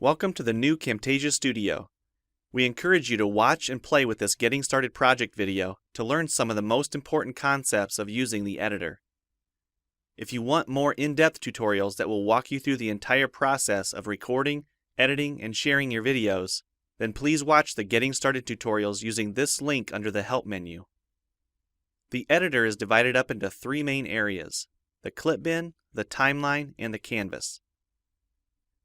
Welcome to the new Camtasia Studio. We encourage you to watch and play with this Getting Started project video to learn some of the most important concepts of using the editor. If you want more in-depth tutorials that will walk you through the entire process of recording, editing, and sharing your videos, then please watch the Getting Started tutorials using this link under the Help menu. The editor is divided up into three main areas: the clip bin, the timeline, and the canvas.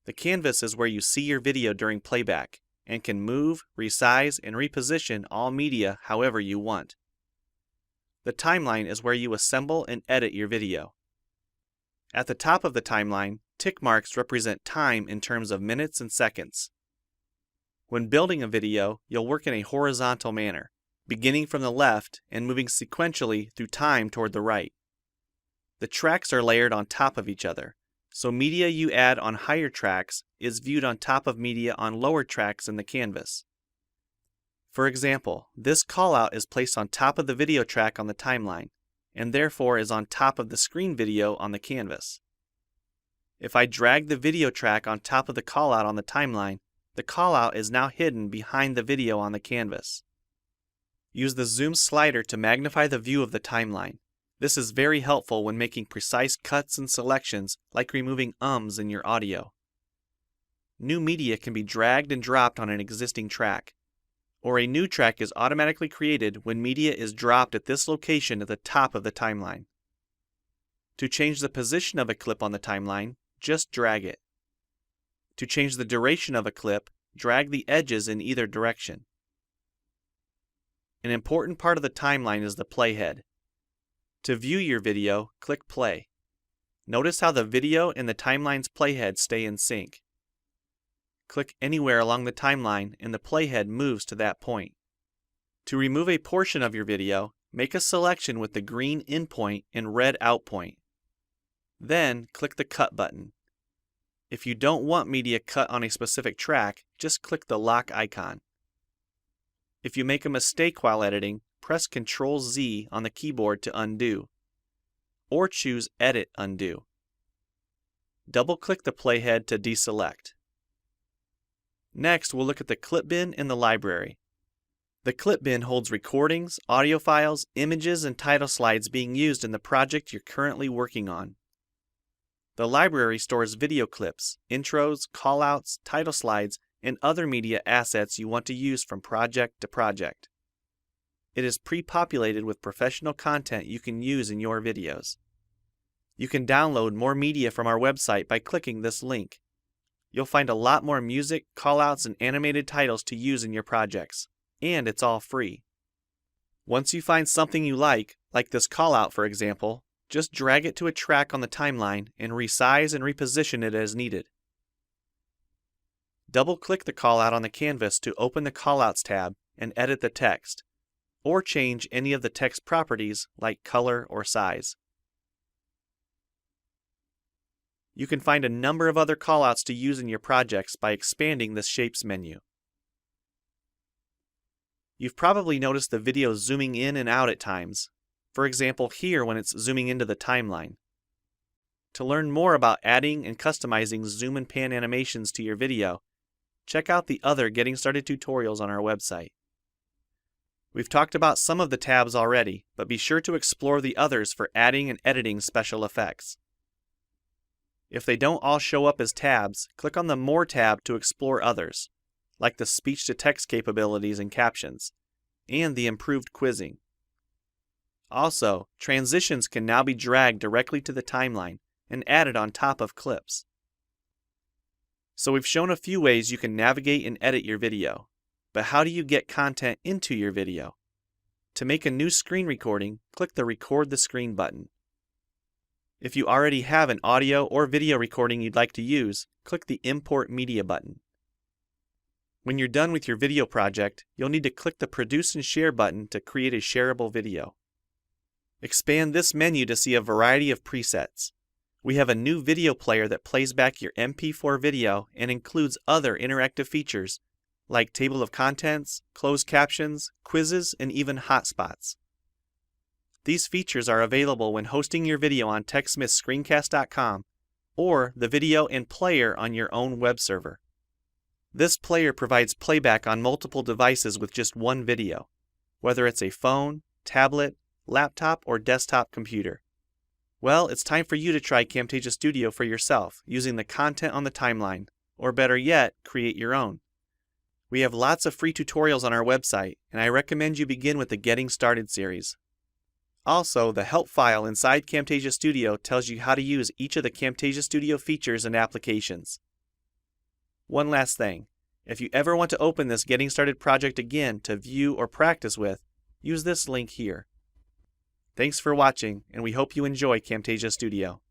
The canvas is where you see your video during playback and can move, resize, and reposition all media however you want. The timeline is where you assemble and edit your video. At the top of the timeline, tick marks represent time in terms of minutes and seconds. When building a video, you'll work in a horizontal manner, beginning from the left and moving sequentially through time toward the right. The tracks are layered on top of each other, so media you add on higher tracks is viewed on top of media on lower tracks in the canvas. For example, this callout is placed on top of the video track on the timeline, and therefore is on top of the screen video on the canvas. If I drag the video track on top of the callout on the timeline, the callout is now hidden behind the video on the canvas. Use the zoom slider to magnify the view of the timeline. This is very helpful when making precise cuts and selections, like removing ums in your audio. New media can be dragged and dropped on an existing track, or a new track is automatically created when media is dropped at this location at the top of the timeline. To change the position of a clip on the timeline, just drag it. To change the duration of a clip, drag the edges in either direction. An important part of the timeline is the playhead. To view your video, click play. Notice how the video and the timeline's playhead stay in sync. Click anywhere along the timeline and the playhead moves to that point. To remove a portion of your video, make a selection with the green in point and red out point. Then click the cut button. If you don't want media cut on a specific track, just click the lock icon. If you make a mistake while editing, press Ctrl-Z on the keyboard to undo, or choose Edit Undo. Double-click the playhead to deselect. Next, we'll look at the clip bin in the library. The clip bin holds recordings, audio files, images, and title slides being used in the project you're currently working on. The library stores video clips, intros, callouts, title slides, and other media assets you want to use from project to project. It is pre-populated with professional content you can use in your videos. You can download more media from our website by clicking this link. You'll find a lot more music, callouts, and animated titles to use in your projects, and it's all free. Once you find something you like this callout for example, just drag it to a track on the timeline and resize and reposition it as needed. Double-click the callout on the canvas to open the Callouts tab and edit the text, or change any of the text properties like color or size. You can find a number of other callouts to use in your projects by expanding the Shapes menu. You've probably noticed the video zooming in and out at times, for example here when it's zooming into the timeline. To learn more about adding and customizing zoom and pan animations to your video, check out the other Getting Started tutorials on our website. We've talked about some of the tabs already, but be sure to explore the others for adding and editing special effects. If they don't all show up as tabs, click on the More tab to explore others, like the speech-to-text capabilities and captions, and the improved quizzing. Also, transitions can now be dragged directly to the timeline and added on top of clips. So we've shown a few ways you can navigate and edit your video. But how do you get content into your video? To make a new screen recording, click the Record the Screen button. If you already have an audio or video recording you'd like to use, click the Import Media button. When you're done with your video project, you'll need to click the Produce and Share button to create a shareable video. Expand this menu to see a variety of presets. We have a new video player that plays back your MP4 video and includes other interactive features like table of contents, closed captions, quizzes, and even hotspots. These features are available when hosting your video on TechSmithScreencast.com or the video and player on your own web server. This player provides playback on multiple devices with just one video, whether it's a phone, tablet, laptop, or desktop computer. Well, it's time for you to try Camtasia Studio for yourself using the content on the timeline, or better yet, create your own. We have lots of free tutorials on our website, and I recommend you begin with the Getting Started series. Also, the help file inside Camtasia Studio tells you how to use each of the Camtasia Studio features and applications. One last thing, if you ever want to open this Getting Started project again to view or practice with, use this link here. Thanks for watching, and we hope you enjoy Camtasia Studio.